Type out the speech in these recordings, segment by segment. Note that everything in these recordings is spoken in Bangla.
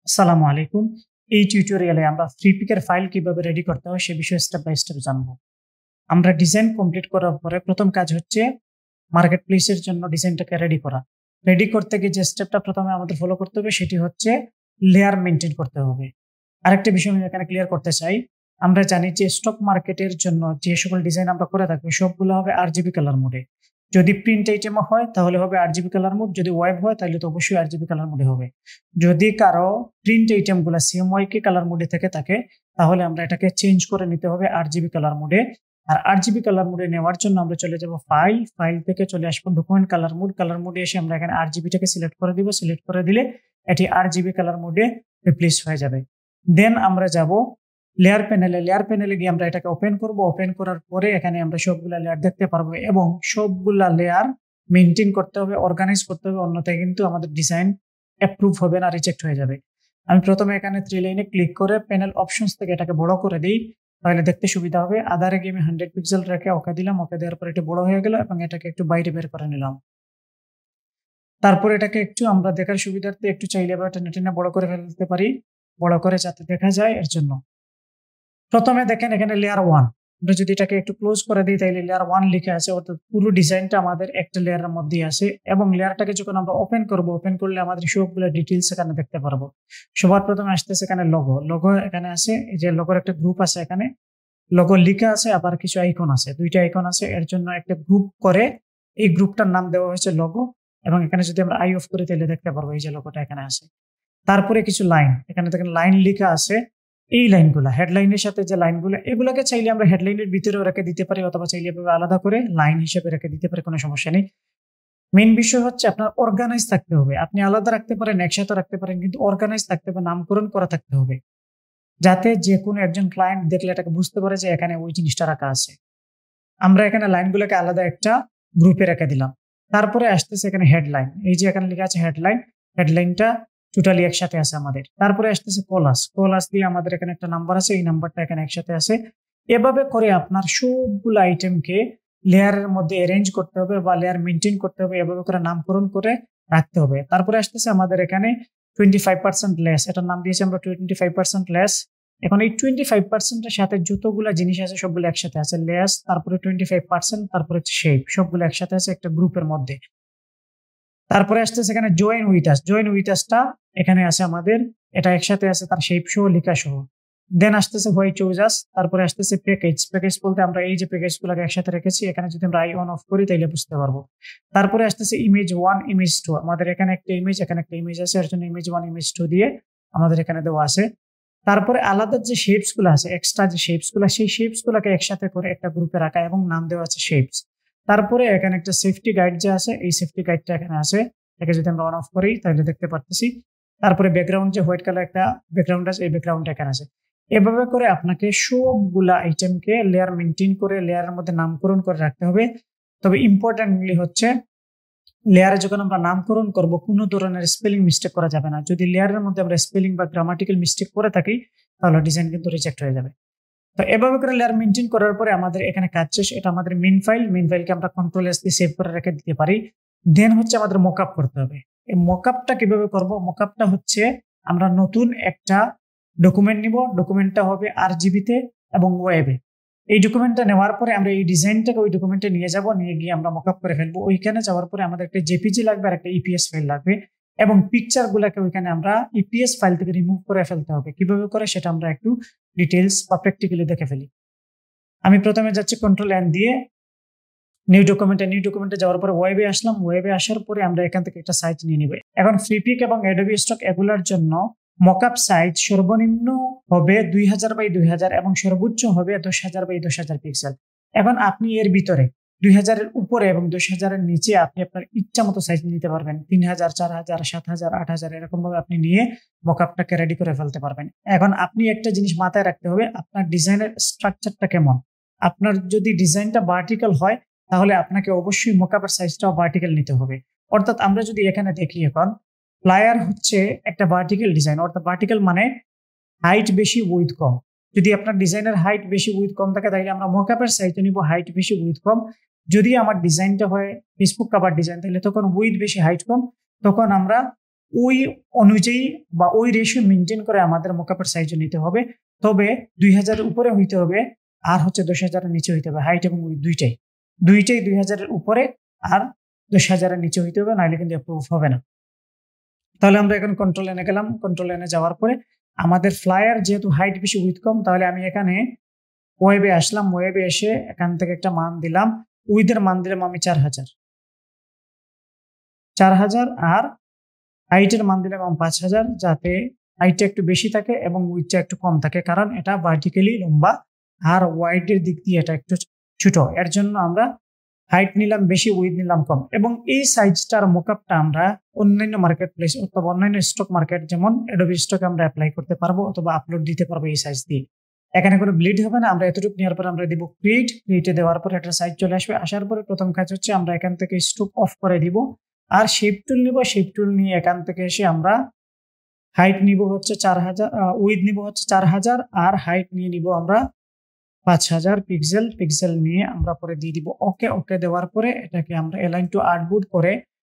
আসসালামু আলাইকুম। এই টিউটোরিয়ালে আমরা ফ্রিপিকের ফাইল কিভাবে রেডি করতে হয় সে বিষয়ে স্টেপ বাই স্টেপ জানবো। আমরা ডিজাইন কমপ্লিট করার পরে প্রথম কাজ হচ্ছে মার্কেট প্লেসের জন্য ডিজাইনটাকে রেডি করা। রেডি করতে গিয়ে যে স্টেপটা প্রথমে আমাদের ফলো করতে হবে সেটি হচ্ছে লেয়ার মেইনটেইন করতে হবে। আরেকটা বিষয় আমি এখানে ক্লিয়ার করতে চাই। আমরা জানি যে স্টক মার্কেটের জন্য যে সকল ডিজাইন আমরা করে থাকবো সবগুলো হবে RGB কালার মোডে। যদি প্রিন্ট আইটেমও হয় তাহলে হবে RGB কালার মোড, যদি ওয়েব হয় তাহলে তো অবশ্যই RGB কালার মোডে হবে। যদি কারো প্রিন্ট আইটেম গুলা CMYK কালার মোডে থেকে থাকে তাহলে আমরা এটাকে চেঞ্জ করে নিতে হবে RGB কালার মোডে। আর RGB কালার মোডে নেওয়ার জন্য আমরা চলে যাব ফাইল থেকে চলে আসবো ডকুমেন্ট কালার মোডে এসে আমরা এখানে RGBটাকে সিলেক্ট করে দিব। সিলেক্ট করে দিলে এটি RGB কালার মোডে রিপ্লেস হয়ে যাবে। দেন আমরা যাব লেয়ার প্যানেলে গিয়ে আমরা এটাকে ওপেন করব। ওপেন করার পরে এখানে আমরা সবগুলা লেয়ার দেখতে পারবো এবং সবগুলা লেয়ার মেইনটেইন করতে হবে, অর্গানাইজ করতে হবে, অন্যথায় কিন্তু আমাদের ডিজাইন অ্যাপ্রুভ হবে না, রিজেক্ট হয়ে যাবে। আমি প্রথমে এখানে 3 লাইনে ক্লিক করে প্যানেল অপশনস থেকে এটাকে বড় করে দিই, তাহলে দেখতে সুবিধা হবে। আদারে গিয়ে আমি 100 পিক্সেল রেখে ওকে দিলাম। ওকে দেওয়ার পর এটা বড় হয়ে গেল এবং এটাকে একটু বাইরে বের করে নিলাম। তারপর এটাকে একটু আমরা দেখার সুবিধার্থে একটু চাইলে বা টেনে বড় করে ফেলতে পারি, বড় করে যাতে দেখা যায় এর জন্য। প্রথমে দেখেন এখানে লেয়ার 1, আমরা যদি এটাকে একটু ক্লোজ করে দিই তাহলে লেয়ার 1 লিখে আছে, অর্থাৎ পুরো ডিজাইনটা আমাদের একটা লেয়ারের মধ্যেই আছে। এবং লেয়ারটাকে যখন আমরা ওপেন করলে আমাদের সবগুলো ডিটেইলস এখানে দেখতে পারবো। সবার প্রথমে আসতেছে এখানে লোগো এখানে আছে, এই যে লোগোর একটা গ্রুপ আছে, এখানে লোগো লিখা আছে, আবার কিছু আইকন আছে, দুইটা আইকন আছে। এর জন্য একটা গ্রুপ করে এই গ্রুপটার নাম দেওয়া হয়েছে লোগো। এবং এখানে যদি আমরা আই অফ করি তাহলে দেখতে পারবো এই যে লোগোটা এখানে আছে। তারপরে কিছু লাইন, এখানে দেখেন লাইন লেখা আছে। এই লাইনগুলো হেডলাইনের সাথে যে লাইনগুলো, এগুলোকে চাইলে আমরা হেডলাইনের ভিতরেও রেখে দিতে পারি, অথবা চাইলে আলাদা করে লাইন হিসেবে রেখে দিতে পারি, কোনো সমস্যা নেই। মেইন বিষয় হচ্ছে আপনার অর্গানাইজ থাকতে হবে। আপনি আলাদা রাখতে পারেন, একসাথে রাখতে পারেন, কিন্তু অর্গানাইজ থাকতে হবে, নামকরণ করা থাকতে হবে, যাতে যে কোনো একজন ক্লায়েন্ট দেখলে এটাকে বুঝতে পারে যে এখানে ওই জিনিসটা রাখা আছে। আমরা এখানে লাইনগুলোকে আলাদা একটা গ্রুপে রেখে দিলাম। তারপরে আসতেছে এখানে হেডলাইন, এই যে এখানে লেখা আছে হেডলাইনটা টোটালি একসাথে আছে আমাদের। তারপরে আসতেছে কোলাস দিয়ে আমাদের এখানে একটা নাম্বার আছে, এই নাম্বারটা এখানে একসাথে আছে। এভাবে করে আপনার সবগুলো আইটেমকে লেয়ারের মধ্যে অ্যারেঞ্জ করতে হবে বা লেয়ার মেনটেন করতে হবে, এভাবে করে নামকরণ করে রাখতে হবে। তারপরে আসতেছে আমাদের এখানে 25% লেস, এটার নাম দিয়েছি আমরা 25% লেস। এখন এই 25% এর সাথে যতগুলো জিনিস আছে সবগুলো একসাথে আছে, লেস, তারপরে 25%, তারপরে শেপ, সবগুলো একসাথে আছে একটা গ্রুপের মধ্যে। তারপরে আসতেছে এখানে জয়েন উইথ আসটা এখানে আছে আমাদের, এটা একসাথে আছে তার শেপ সহ, লেখা সহ। দেন আসতেছে হোয়াই চুজ আস। তারপরে আসতেছে প্যাকেজ বলতে আমরা এই যে প্যাকেজগুলোকে একসাথে রেখেছি, এখানে যদি আমরা আই অন অফ করি তাহলে বুঝতে পারবো। তারপরে আসতেছে ইমেজ 1 ইমেজ 2, আমাদের এখানে একটা ইমেজ, এখানে একটা ইমেজ আছে, এর জন্য ইমেজ 1 ইমেজ 2 দিয়ে আমাদের এখানে দেওয়া আছে। তারপরে আলাদা যে শেপস গুলো আছে, এক্সট্রা যে শেপস গুলো, সেই শেপস গুলোকে একসাথে করে একটা গ্রুপে রাখা এবং নাম দেওয়া আছে শেপস। তারপরে এখানে একটা সেফটি গাইড যে আছে, এই সেফটি গাইডটা এখানে আছে, এটাকে যদি আমরা অন অফ করি তাহলে দেখতে পারতেছি। তারপরে ব্যাকগ্রাউন্ড যে হোয়াইট কালার একটা ব্যাকগ্রাউন্ড আছে, এই ব্যাকগ্রাউন্ডটা এখানে আছে। এভাবে করে আপনাকে সবগুলা আইটেমকে লেয়ার মেনটেন করে লেয়ারের মধ্যে নামকরণ করে রাখতে হবে। তবে ইম্পর্টেন্টলি হচ্ছে লেয়ারে যখন আমরা নামকরণ করব কোনো ধরনের স্পেলিং মিস্টেক করা যাবে না। যদি লেয়ারের মধ্যে আমরা স্পেলিং বা গ্রামাটিক্যাল মিস্টেক করে থাকি তাহলে ডিজাইন কিন্তু রিজেক্ট হয়ে যাবে। তো এভাবে করে লেয়ার মেনটেন করার পরে আমাদের এখানে কাজ শেষ। এটা আমাদের মেইন ফাইলকে আমরা কন্ট্রোল এস দিয়ে সেভ করে রেখে দিতে পারি। দেন হচ্ছে আমাদের মকআপ করতে হবে। এই মকআপটা কিভাবে করব? মকআপটা হচ্ছে আমরা নতুন একটা ডকুমেন্ট নিব, ডকুমেন্টটা হবে RGB-তে এবং ওয়েবে। এই ডকুমেন্টটা নেওয়ার পরে আমরা এই ডিজাইনটাকে ওই ডকুমেন্টে নিয়ে যাব, নিয়ে গিয়ে আমরা মকআপ করে ফেলবো। ওইখানে যাওয়ার পরে আমাদের একটা জেপিজি লাগবে আর একটা ইপিএস ফাইল লাগবে, এবং পিকচার গুলাকে ওইখানে আমরা ইপিএস ফাইল থেকে রিমুভ করে ফেলতে হবে। কিভাবে করে সেটা আমরা একটু ডিটেইলস বা প্র্যাকটিক্যালি দেখে ফেলি। আমি প্রথমে যাচ্ছি কন্ট্রোল এন দিয়ে নিউ ডকুমেন্টে যাওয়ার পরে ওয়েবে আসলাম। ওয়েবে আসার পরে আমরা এখান থেকে একটা সাইজ নিয়ে নিব। এখন ফ্রিপিক এবং অ্যাডোবি স্টক এগুলোর জন্য মকআপ সাইজ সর্বনিম্ন হবে 2000 বাই 2000 এবং সর্বোচ্চ হবে 10000 বাই 10000 পিক্সেল। এখন আপনি এর ভিতরে 2000 এর উপরে এবং 10000 এর নিচে আপনি আপনার ইচ্ছা মতো সাইজ নিতে পারবেন। 3000, 4000, 7000, 8000 এরকম ভাবে আপনি নিয়ে মকআপটাকে রেডি করে ফেলতে পারবেন। এখন আপনি একটা জিনিস মাথায় রাখতে হবে, আপনার ডিজাইনের স্ট্রাকচারটা কেমন। আপনার যদি ডিজাইনটা ভার্টিক্যাল হয় তাহলে আপনাকে অবশ্যই মকআপের সাইজটাও ভার্টিক্যাল নিতে হবে। অর্থাৎ আমরা যদি এখানে দেখি, এখন প্লায়ার হচ্ছে একটা ভার্টিক্যাল ডিজাইন, অর্থাৎ ভার্টিক্যাল মানে হাইট বেশি উইথ কম। যদি আপনার ডিজাইনের হাইট বেশি উইথ কম থাকে তাহলে আমরা মকআপের সাইজটা নিব হাইট বেশি উইথ কম। যদি আমার ডিজাইনটা হয় ফেসবুক কভার ডিজাইন তাহলে তখন উইথ বেশি হাইট কম, তখন আমরা ওই অনুযায়ী বা ওই রেশিও মেনটেন করে আমাদের মকআপের সাইজও নিতে হবে। তবে 2000 উপরে হইতে হবে, আর হচ্ছে 10,000 নিচে হইতে হবে। হাইট এবং উইথ দুইটাই 2000 উপরে আর 10,000 নিচে হইতে হবে, নাহলে কিন্তু অ্যাপ্রুভ হবে না। তাহলে আমরা এখন কন্ট্রোল এনে গেলাম। কন্ট্রোল এনে যাওয়ার পরে আমাদের ফ্লায়ার যেহেতু হাইট বেশি উইথ কম, তাহলে আমি এখানে ওয়েবে আসলাম। ওয়েবে এসে এখান থেকে একটা মান দিলাম। উইথের মান দিলাম আমি 4000 আর হাইটের মান দিলাম 5000, যাতে হাইটটা একটু বেশি থাকে এবং উইথটা একটু কম থাকে, কারণ এটা ভার্টিক্যালি লম্বা আর ওয়াইডের দিক দিয়ে এটা একটু ছোট। এর জন্য আমরা হাইট নিলাম বেশি, উইথ নিলাম কম। এবং এই সাইজটার মকআপটা আমরা অন্যান্য মার্কেট প্লেস অথবা অন্যান্য স্টক মার্কেট যেমন অ্যাডোবি স্টকে আমরা অ্যাপ্লাই করতে পারবো অথবা আপলোড দিতে পারবো এই সাইজ দিয়ে। এখানে কোনো ব্লিড হবে না। আমরা এতটুকু নেওয়ার পর আমরা দিব ক্রিয়েটে দেওয়ার পর একটা সাইজ চলে আসবে। আসার পরে প্রথম কাজ হচ্ছে আমরা এখান থেকে স্টক অফ করে দিব আর শেপ টুল নিব। শেপ টুল নিয়ে এখান থেকে এসে আমরা হাইট নিব হচ্ছে 4000, উইথ নিব হচ্ছে 4000 আর হাইট নিয়ে নিব আমরা 5000 পিক্সেল। পিক্সেল নিয়ে আমরা পরে দিয়ে দিব ওকে। ওকে দেওয়ার পরে এটাকে আমরা অ্যালাইন টু আর্টবোর্ড করে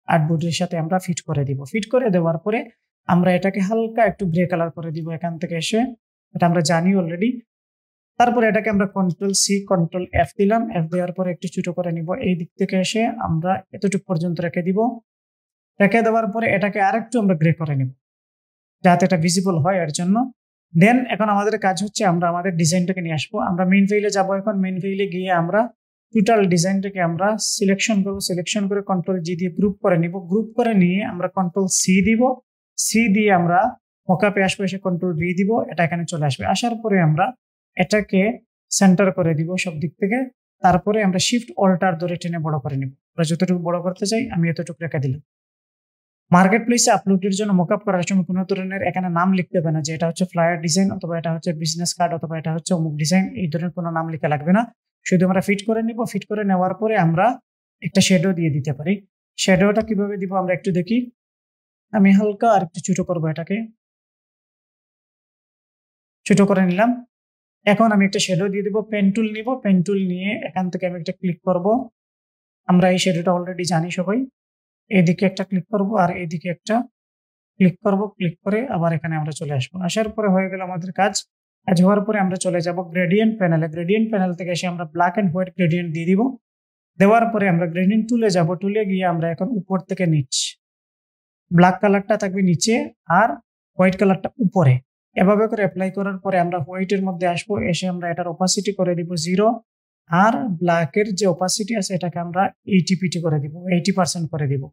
আর্টবোর্ডের সাথে আমরা ফিট করে দিব। ফিট করে দেওয়ার পরে আমরা এটাকে হালকা একটু গ্রে কালার করে দিব এখান থেকে এসে, এটা আমরা জানি অলরেডি। তারপরে এটাকে আমরা কন্ট্রোল-C কন্ট্রোল-F দিলাম। F দেওয়ার পরে একটু ছোট করে নিব। এই দিক থেকে এসে আমরা এতটুকু পর্যন্ত রেখে দিব। রেখে দেওয়ার পরে এটাকে আরেকটু আমরা গ্রে করে নিব যাতে এটা ভিজিবল হয় এর জন্য। দেন এখন আমাদের কাজ হচ্ছে আমরা আমাদের ডিজাইনটাকে নিয়ে আসবো। আমরা মেইন ফাইলে যাব। এখন মেইন ফাইলে গিয়ে আমরা টোটাল ডিজাইনটাকে আমরা সিলেকশন করব। সিলেকশন করে কন্ট্রোল-G দিয়ে গ্রুপ করে নিব। গ্রুপ করে নিয়ে আমরা কন্ট্রোল-C দিব। C দিয়ে আমরা মকআপে আসবো, এসে কন্ট্রোল-V দিব। এটা এখানে চলে আসবে। আসার পরে আমরা এটাকে সেন্টার করে দিব সব দিক থেকে। তারপরে আমরা শিফট অল্টার ধরে টেনে বড় করে নিব। আমরা যতটুকু বড় করতে চাই আমি এতটুকু রেখে দিলাম। মার্কেট প্লেসে আপলোডের জন্য মকআপ করার সময় কোনো ধরনের এখানে নাম লিখতে হবে না যে এটা হচ্ছে ফ্লায়ার ডিজাইন অথবা এটা হচ্ছে বিজনেস কার্ড অথবা এটা হচ্ছে অমুক ডিজাইন। এই ধরনের কোনো নাম লেখা লাগবে না। শুধু আমরা ফিট করে নিব। ফিট করে নেওয়ার পরে আমরা একটা শ্যাডো দিয়ে দিতে পারি। শ্যাডোটা কিভাবে দিব আমরা একটু দেখি। আমি হালকা আর একটু ছোট করবো, এটাকে ছোট করে নিলাম। এখন আমি একটা শ্যাডো দিয়ে দিব। পেন টুল নিব। পেন টুল নিয়ে এখান থেকে আমি একটা ক্লিক করব। আমরা এই শ্যাডোটা অলরেডি জানি সবাই। এইদিকে একটা ক্লিক করব আর এইদিকে একটা ক্লিক করব। ক্লিক করে আবার এখানে আমরা চলে আসবো। আসার পরে হয়ে গেল আমাদের কাজ। কাজ হওয়ার পরে আমরা চলে যাব গ্রেডিয়েন্ট প্যানেলে। গ্রেডিয়েন্ট প্যানেল থেকে এসে আমরা ব্ল্যাক এন্ড হোয়াইট গ্রেডিয়েন্ট দিয়ে দিব। দেওয়ার পরে আমরা গ্রেডিয়েন্ট টুলে যাব। টুলে গিয়ে আমরা এখন উপর থেকে নিচ, ব্ল্যাক কালারটা থাকবে নিচে আর হোয়াইট কালারটা উপরে। এভাবে করে অ্যাপ্লাই করার পরে আমরা হোয়াইটের মধ্যে আসবো। এসে আমরা এটার অপাসিটি করে দিব 0 আর ব্ল্যাকের যে অপাসিটি আছে এটাকে আমরা 80 করে দিব, 80% করে দিব।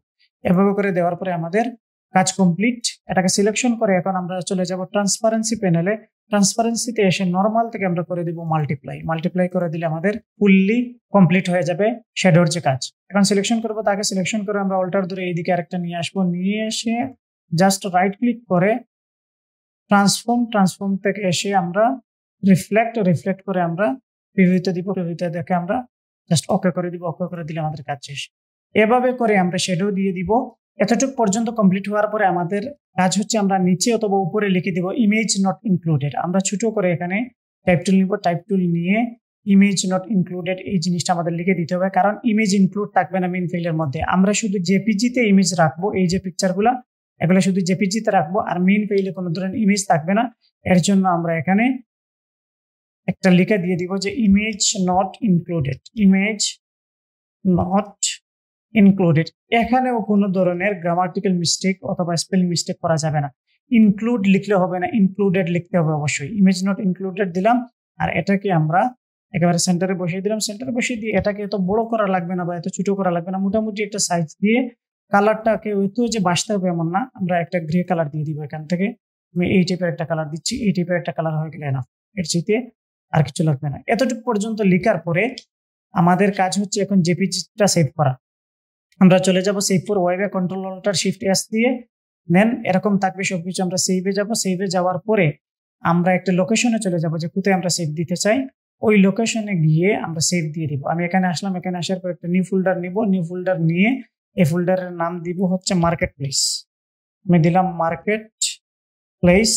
এভাবে করে দেওয়ার পরে আমাদের কাজ কমপ্লিট। এটাকে সিলেকশন করে এখন আমরা চলে যাব ট্রান্সপারেন্সি প্যানেলে। ট্রান্সপারেন্সিতে এসে নরমাল থেকে আমরা করে দিব মাল্টিপ্লাই। মাল্টিপ্লাই করে দিলে আমাদের ফুললি কমপ্লিট হয়ে যাবে শ্যাডোর যে কাজ। এখন সিলেকশন করবো, তাকে সিলেকশন করে আমরা অল্টার ধরে এইদিকে আরেকটা নিয়ে আসবো। নিয়ে এসে জাস্ট রাইট ক্লিক করে ট্রান্সফর্ম থেকে এসে আমরা রিফ্লেক্ট করে আমরা প্রিভিউতে দিব। প্রিভিউতে দেখে আমরা জাস্ট ওকে করে দিব। ওকে করে দিলে আমাদের কাজ শেষ। এভাবে করে আমরা শ্যাডো দিয়ে দিব। এতটুকু পর্যন্ত কমপ্লিট হওয়ার পরে আমাদের কাজ হচ্ছে আমরা নিচে অথবা উপরে লিখে দিব ইমেজ নট ইনক্লুডেড। আমরা ছোট করে এখানে টাইপ টুল নিব। টাইপ টুল নিয়ে ইমেজ নট ইনক্লুডেড এই জিনিসটা আমাদের লিখে দিতে হবে, কারণ ইমেজ ইনক্লুড থাকবে না মেইন ফাইলের মধ্যে। আমরা শুধু জেপিজিতে ইমেজ রাখবো। এই যে পিকচারগুলা এগুলো শুধু জেপিজিতে রাখবো আর মেইন ফাইলে কোনো ধরনের ইমেজ থাকবে না। এর জন্য আমরা এখানে একটা লিখে দিয়ে দিব যে image not included. Image not included. এখানেও কোনো ধরনের গ্রামাটিক্যাল মিস্টেক অথবা স্পেলিং মিস্টেক করা যাবে না। ইনক্লুড লিখলে হবে না, ইনক্লুডেড লিখতে হবে অবশ্যই। ইমেজ নট ইনক্লুডেড দিলাম আর এটাকে আমরা একেবারে সেন্টারে বসিয়ে দিলাম। সেন্টারে বসিয়ে দিয়ে এটাকে এত বড় করা লাগবে না বা এত ছোট করা লাগবে না, মোটামুটি একটা সাইজ দিয়ে কালারটাকে এত যে বাঁচতে হবে এমন না। আমরা একটা গ্রে কালার দিয়ে দিব এখান থেকে। আমি এই টাইপের একটা কালার দিচ্ছি। এই টাইপের একটা কালার হয়ে গেলে না, এর চাইতে আর কিছু লাগবে না। এতটুকু পর্যন্ত লেখার পরে আমাদের কাজ হচ্ছে এখন জেপিজিটা সেভ করা। আমরা চলে যাব সেভ ফর ওয়েবে, কন্ট্রোল অল্টার শিফট এস দিয়ে। দেন এরকম থাকবে সবকিছু। আমরা সেভে যাব। সেভে যাওয়ার পরে আমরা একটা লোকেশনে চলে যাব যে কোথায় আমরা সেভ দিতে চাই। ওই লোকেশনে গিয়ে আমরা সেভ দিয়ে দিব। আমি এখানে আসলাম। এখানে আসার পর একটা নিউ ফোল্ডার নিব। নিউ ফোল্ডার নিয়ে এই ফোল্ডারের নাম দিব হচ্ছে মার্কেট প্লেস। আমি দিলাম মার্কেট প্লেস।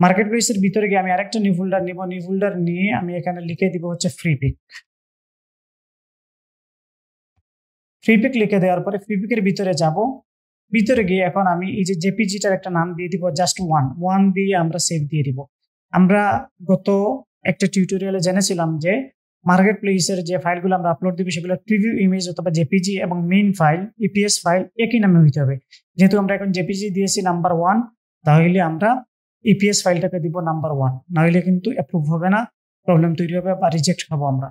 মার্কেট প্লেসের ভিতরে গিয়ে আমি আরেকটা নিউ ফোল্ডার নিব। নিউ ফোল্ডার নিয়ে আমি এখানে লিখে দিব হচ্ছে ফ্রি পিক। ফ্রি পিক লিখে দেওয়ার পরে ফ্রি পিকের ভিতরে যাব। ভিতরে গিয়ে এখন আমি এই যে জেপিজিটার একটা নাম দিয়ে দিব জাস্ট ওয়ান দিয়ে আমরা সেভ দিয়ে দিব। আমরা গত একটা টিউটোরিয়ালে জেনেছিলাম যে মার্কেট প্লেসের যে ফাইলগুলো আমরা আপলোড দিব সেগুলো প্রিভিউ ইমেজ অথবা জেপিজি এবং মেইন ফাইল ইপিএস ফাইল একই নামে হইতে হবে। যেহেতু আমরা এখন জেপিজি দিয়েছি নাম্বার 1, তাহলে আমরা ইপিএস ফাইলটাকে দিব নাম্বার 1, নাহলে কিন্তু অ্যাপ্রুভ হবে না, প্রবলেম তৈরি হবে বা রিজেক্ট খাবো আমরা।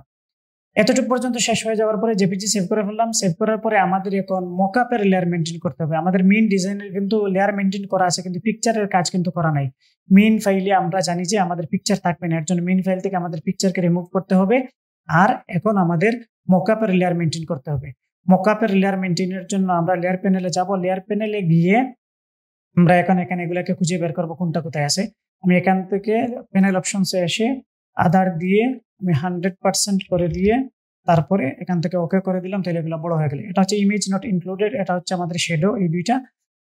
এতটুকু পর্যন্ত শেষ হয়ে যাওয়ার পরে জেপিজি সেভ করে ফেললাম। সেভ করার পরে আমাদের এখন মকআপের লেয়ার মেনটেন করতে হবে। আমাদের মেইন ডিজাইনের কিন্তু লেয়ার মেনটেন করা আছে, কিন্তু পিকচারের কাজ কিন্তু করা নাই। মেইন ফাইলে আমরা জানি যে আমাদের পিকচার থাকবে না, এর জন্য মেইন ফাইল থেকে আমাদের পিকচারকে রিমুভ করতে হবে। আর এখন আমাদের মকআপের লেয়ার মেনটেন করতে হবে। মকআপের লেয়ার মেনটেনের জন্য আমরা লেয়ার প্যানেলে যাব। লেয়ার প্যানেলে গিয়ে আমরা এখানে এগুলাকে খুঁজে বের করবো কোনটা কোথায় আছে। আমি এখান থেকে প্যানেল অপশনসে এসে আধার দিয়ে আমি 100% করে দিয়ে তারপরে এখান থেকে ওকে করে দিলাম, তাহলে এগুলো বড় হয়ে গেল। এটা হচ্ছে ইমেজ নট ইনক্লুডেড, এটা হচ্ছে আমাদের শ্যাডো, এই দুইটা।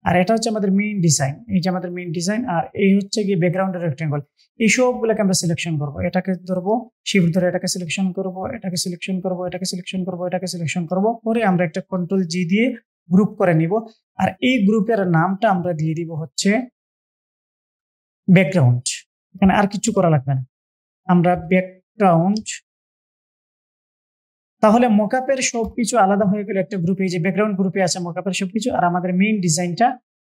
আর এটা হচ্ছে আমাদের মেইন ডিজাইন, এই যে আমাদের মেইন ডিজাইন। আর এই হচ্ছে কি ব্যাকগ্রাউন্ডের রেক্টেঙ্গল। এই সবগুলোকে আমরা সিলেকশন করবো। এটাকে ধরবো, শিফট ধরে এটাকে সিলেকশন করবো, এটাকে সিলেকশন করবো, এটাকে সিলেকশন করবো, এটাকে সিলেকশন করবো। পরে আমরা একটা কন্ট্রোল জি দিয়ে গ্রুপ করে নিব। আর এই গ্রুপের নামটা আমরা দিয়ে দিব হচ্ছে ব্যাকগ্রাউন্ড। এখানে আর কিছু করা লাগবে না, আমরা ব্যাকগ্রাউন্ড। তাহলে মকআপের সবকিছু আলাদা হয়ে গেল একটা গ্রুপে। এই যে ব্যাকগ্রাউন্ড গ্রুপে আছে মকআপের সবকিছু, আর আমাদের মেইন ডিজাইনটা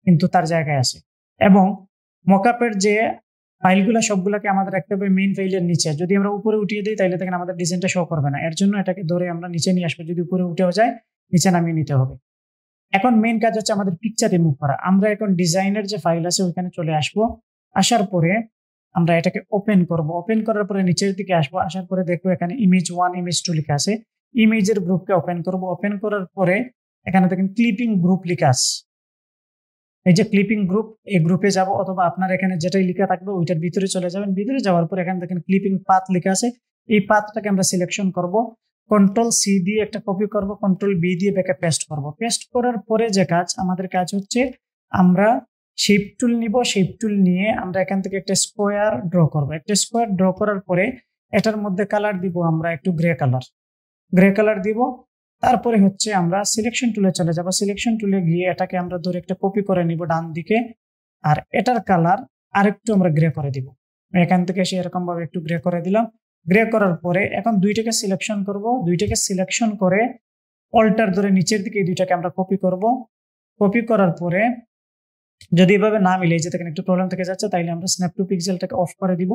কিন্তু তার জায়গায় আছে। এবং মকআপের যে ফাইলগুলো সবগুলোকে আমাদের রাখতে হবে মেইন ফাইলের নিচে। যদি আমরা উপরে উঠিয়ে দিই তাহলে দেখেন আমাদের ডিজাইনটা শো করবে না, এর জন্য এটাকে ধরে আমরা নিচে নিয়ে আসবো। যদি উপরে উঠেও যায় নিচে নামিয়ে নিতে হবে। এখন মেইন কাজ হচ্ছে আমাদের পিকচার রিমুভ করা। আমরা এখন ডিজাইনের যে ফাইল আছে ওইখানে চলে আসবো। আসার পরে আমরা এটাকে ওপেন করব। ওপেন করার পরে নিচের দিকে আসবো। আসার পরে দেখবো এখানে ইমেজ 1 ইমেজ 2 লেখা আছে। ইমেজের গ্রুপকে ওপেন করব। ওপেন করার পরে এখানে দেখেন ক্লিপিং গ্রুপ লেখা আছে। এই যে ক্লিপিং গ্রুপ, এই গ্রুপে যাব, অথবা আপনার এখানে যেটাই লেখা থাকবে ওইটার ভিতরে চলে যাবেন। ভিতরে যাওয়ার পর এখানে দেখেন ক্লিপিং পাথ লেখা আছে। এই পাথটাকে আমরা সিলেকশন করব। কন্ট্রোল সি দিয়ে একটা কপি করব, কন্ট্রোল বি দিয়ে ব্যাকে পেস্ট করব। পেস্ট করার পরে যে কাজ, আমাদের কাজ হচ্ছে আমরা শেপ টুল নিব। শেপ টুল নিয়ে আমরা এখান থেকে একটা স্কোয়ার ড্র করব। একটা স্কোয়ার ড্র করার পরে এটার মধ্যে কালার দিব আমরা একটু গ্রে কালার দিব। তারপরে হচ্ছে আমরা সিলেকশন টুলে চলে যাব। সিলেকশন টুলে গিয়ে এটাকে আমরা ধরে একটা কপি করে নিব ডান দিকে। আর এটার কালার আরেকটু আমরা গ্রে করে দিব। এখান থেকে এসে এরকম ভাবে একটু গ্রে করে দিলাম। গ্রে করার পরে এখন দুইটাকে সিলেকশন করব। দুইটাকে সিলেকশন করে অল্টার ধরে নিচের দিকে এই দুইটাকে আমরা কপি করব। কপি করার পরে যদি এভাবে না মিলে, যে দেখেন একটু প্রবলেম থেকে যাচ্ছে, তাইলে আমরা স্ন্যাপ টু পিক্সেলটাকে অফ করে দিব।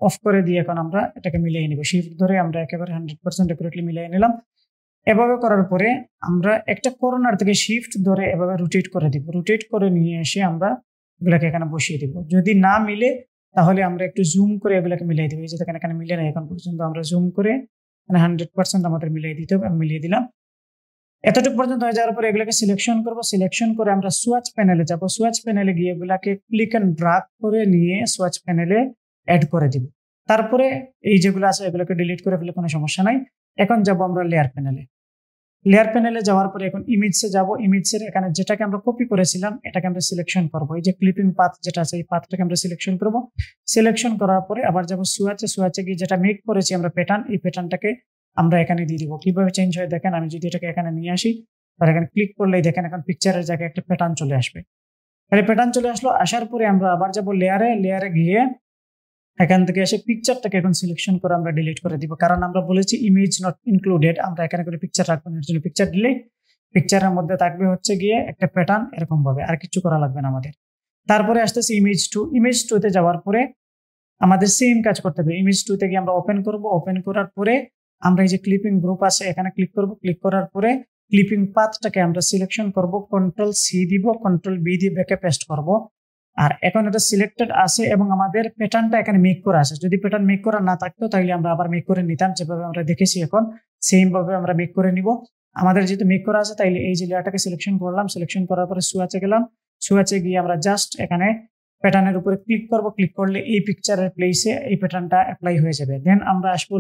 অফ করে দিয়ে এখন আমরা এটাকে মিলিয়ে নিব। শিফট ধরে আমরা একেবারে 100% একুরেটলি মিলিয়ে নিলাম। এভাবে করার পরে আমরা একটা কর্নার থেকে শিফট ধরে এভাবে রোটেট করে দিব। রোটেট করে নিয়ে এসে আমরা এগুলাকে এখানে বসিয়ে দিব। যদি না মিলে তাহলে আমরা একটু জুম করে এগুলাকে মিলিয়ে দিব। এই যে দেখেন এখানে মিলে না এখন পর্যন্ত, আমরা জুম করে 100% আমাদের মিলিয়ে দিতে হবে। আমি মিলিয়ে দিলাম। এতটুকু পর্যন্ত হয়ে যাওয়ার পরে এগুলোকে সিলেকশন করব। সিলেকশন করে আমরা সুয়াচ প্যানেলে যাব। সুয়াচ প্যানেলে গিয়ে এগুলাকে ক্লিক এন্ড ড্রাগ করে নিয়ে সুয়াচ প্যানেলে অ্যাড করে দিব। তারপরে এই যেগুলো আছে এগুলোকে ডিলিট করে ফেলে কোনো সমস্যা নাই। এখন যাব আমরা লেয়ার প্যানেলে। লেয়ার প্যানেলে যাওয়ার পরে এখন ইমেজে যাব। ইমেজের এখানে যেটাকে আমরা কপি করেছিলাম এটাকে আমরা সিলেকশন করব। এই যে ক্লিপিং পাথ যেটা আছে এই পাথটাকে আমরা সিলেকশন করব। সিলেকশন করার পরে আবার যাব সুয়াচে। সুয়াচে গিয়ে যেটা মেক করেছি আমরা প্যাটার্ন, এই প্যাটার্নটাকে আমরা এখানে দিয়ে দিব। কিভাবে চেঞ্জ হয় দেখেন, আমি যদি এটাকে এখানে নিয়ে আসি আর এখানে ক্লিক করলেই দেখেন এখন পিকচারের জায়গায় একটা প্যাটার্ন চলে আসবে। তাহলে প্যাটার্ন চলে আসলো। আসার পরে আমরা আবার যাব লেয়ারে গিয়ে এখান থেকে এসে পিকচারটাকে এখন সিলেকশন করে আমরা ডিলিট করে দিব। কারণ আমরা বলেছি ইমেজ নট ইনক্লুডেড, আমরা এখানে কোনো পিকচার রাখবো না, এর জন্য পিকচার ডিলিট। পিকচারের মধ্যে থাকবে হচ্ছে গিয়ে একটা প্যাটার্ন, এরকম ভাবে, আর কিছু করা লাগবে না আমাদের। তারপরে আসতেছে ইমেজ 2। ইমেজ 2 তে যাওয়ার পরে আমাদের সেম কাজ করতে হবে। ইমেজ 2 তে গিয়ে আমরা ওপেন করব। ওপেন করার পরে আমরা এই যে ক্লিপিং গ্রুপ আছে এখানে ক্লিক করব। ক্লিক করার পরে ক্লিপিং পাথটাকে আমরা সিলেকশন করব। কন্ট্রোল সি দিব, কন্ট্রোল বি দিয়ে ব্যাকে পেস্ট করব। আর এখন এটা সিলেক্টেড আছে এবং আমাদের প্যাটার্নটা এখানে মেক করা আছে। যদি প্যাটার্ন মেক করা না থাকতো তাহলে আমরা আবার মেক করে নিতাম, যেভাবে আমরা দেখেছি এখন সেম ভাবে আমরা মেক করে নিব। আমাদের যেহেতু মেক করা আছে তাইলে এই যে লেয়ারটাকে সিলেকশন করলাম। সিলেকশন করার পরে সুয়াচে গেলাম। সুয়াচে গিয়ে আমরা জাস্ট এখানে প্যাটার্নের উপরে ক্লিক করব। ক্লিক করলে এই পিকচারের প্লেসে এই প্যাটার্নটা অ্যাপ্লাই হয়ে যাবে। দেন আমরা আসবো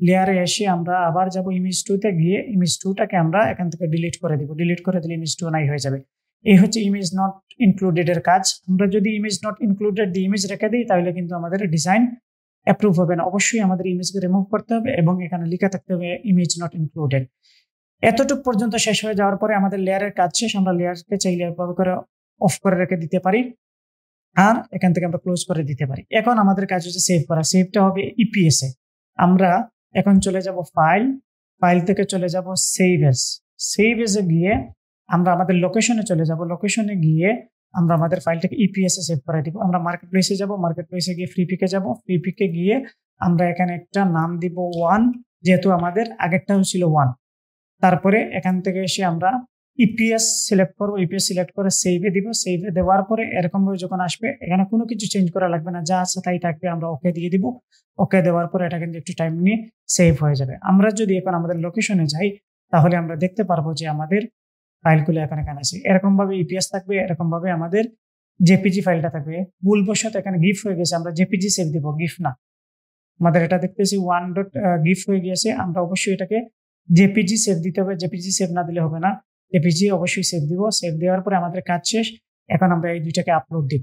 লেয়ারে এসে আমরা আবার যাব ইমেজ 2 তে গিয়ে ইমেজ 2টাকে আমরা এখান থেকে ডিলিট করে দিব। ডিলিট করে দিলে ইমেজ 2 নাই হয়ে যাবে। এই হচ্ছে ইমেজ নট ইনক্লুডেড এর কাজ। আমরা যদি ইমেজ নট ইনক্লুডেড দিয়ে ইমেজ রেখে দিই তাহলে কিন্তু আমাদের ডিজাইন অ্যাপ্রুভ হবে না। অবশ্যই আমাদের ইমেজকে রিমুভ করতে হবে এবং এখানে লেখা থাকতে হবে ইমেজ নট ইনক্লুডেড। এতটুকু পর্যন্ত শেষ হয়ে যাওয়ার পরে আমাদের লেয়ারের কাজ শেষ। আমরা লেয়ারকে চাইলে এভাবে করে অফ করে রেখে দিতে পারি, আর এখান থেকে আমরা ক্লোজ করে দিতে পারি। এখন আমাদের কাজ হচ্ছে সেভ করা। সেভটা হবে ইপিএস এ। আমরা এখন চলে যাব ফাইল থেকে চলে যাব সেভ এস। সেভ এসে গিয়ে আমরা আমাদের লোকেশনে চলে যাব। লোকেশনে গিয়ে আমরা আমাদের ফাইলটাকে ইপিএস এ সেভ করে দিব। আমরা মার্কেট প্লেসে যাব, মার্কেট প্লেসে গিয়ে ফ্রি পিকে যাব। ফ্রি পিকে গিয়ে আমরা এখানে একটা নাম দিব 1, যেহেতু আমাদের আগেরটাও ছিল 1। তারপরে এখান থেকে এসে আমরা ইপিএস সিলেক্ট করবো। ইপিএস সিলেক্ট করে সেভে দিব। সেভে দেওয়ার পরে এরকম ভাবে যখন আসবে, এখানে কোনো কিছু চেঞ্জ করা লাগবে না, যা আছে তাই থাকবে। আমরা ওকে দিয়ে দিব। ওকে দেওয়ার পরে এটা কিন্তু একটু টাইম নিয়ে সেভ হয়ে যাবে। আমরা যদি এখন আমাদের লোকেশনে যাই, তাহলে আমরা দেখতে পারবো যে আমাদের ফাইলগুলো এখানে আছে। এরকম ভাবে ইপিএস থাকবে, এরকম ভাবে আমাদের জেপিজি ফাইলটা থাকবে। ভুলবশত এখানে গিফ হয়ে গেছে, আমরা জেপিজি সেভ দিব, গিফ না। আমাদের এটা দেখতেছি 1.gif হয়ে গিয়েছে। আমরা অবশ্যই এটাকে জেপিজি সেভ দিতে হবে। জেপিজি সেভ না দিলে হবে না, জেপিজি অবশ্যই সেভ দিব। সেভ দেওয়ার পরে আমাদের কাজ শেষ। এখন আমরা এই দুইটাকে আপলোড দিব।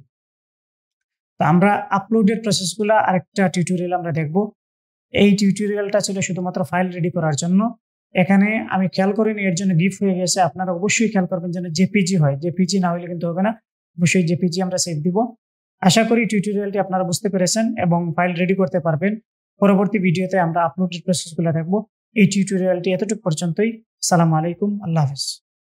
তো আমরা আপলোডের প্রসেসগুলো আরেকটা টিউটোরিয়াল আমরা দেখব। এই টিউটোরিয়ালটা ছিল শুধুমাত্র ফাইল রেডি করার জন্য। এখানে আমি খেয়াল করিনি, এর জন্য গিফট হয়ে গেছে। আপনারা অবশ্যই খেয়াল করবেন যেন জেপিজি হয়। জেপিজি না হলে কিন্তু হবে না, অবশ্যই জেপিজি আমরা সেভ দিব। আশা করি টিউটোরিয়ালটি আপনারা বুঝতে পেরেছেন এবং ফাইল রেডি করতে পারবেন। পরবর্তী ভিডিওতে আমরা আপলোডের প্রসেসগুলো দেখব। এই টিউটোরিয়ালটি এতটুকু পর্যন্তই। আসসালামু আলাইকুম, আল্লাহ হাফেজ।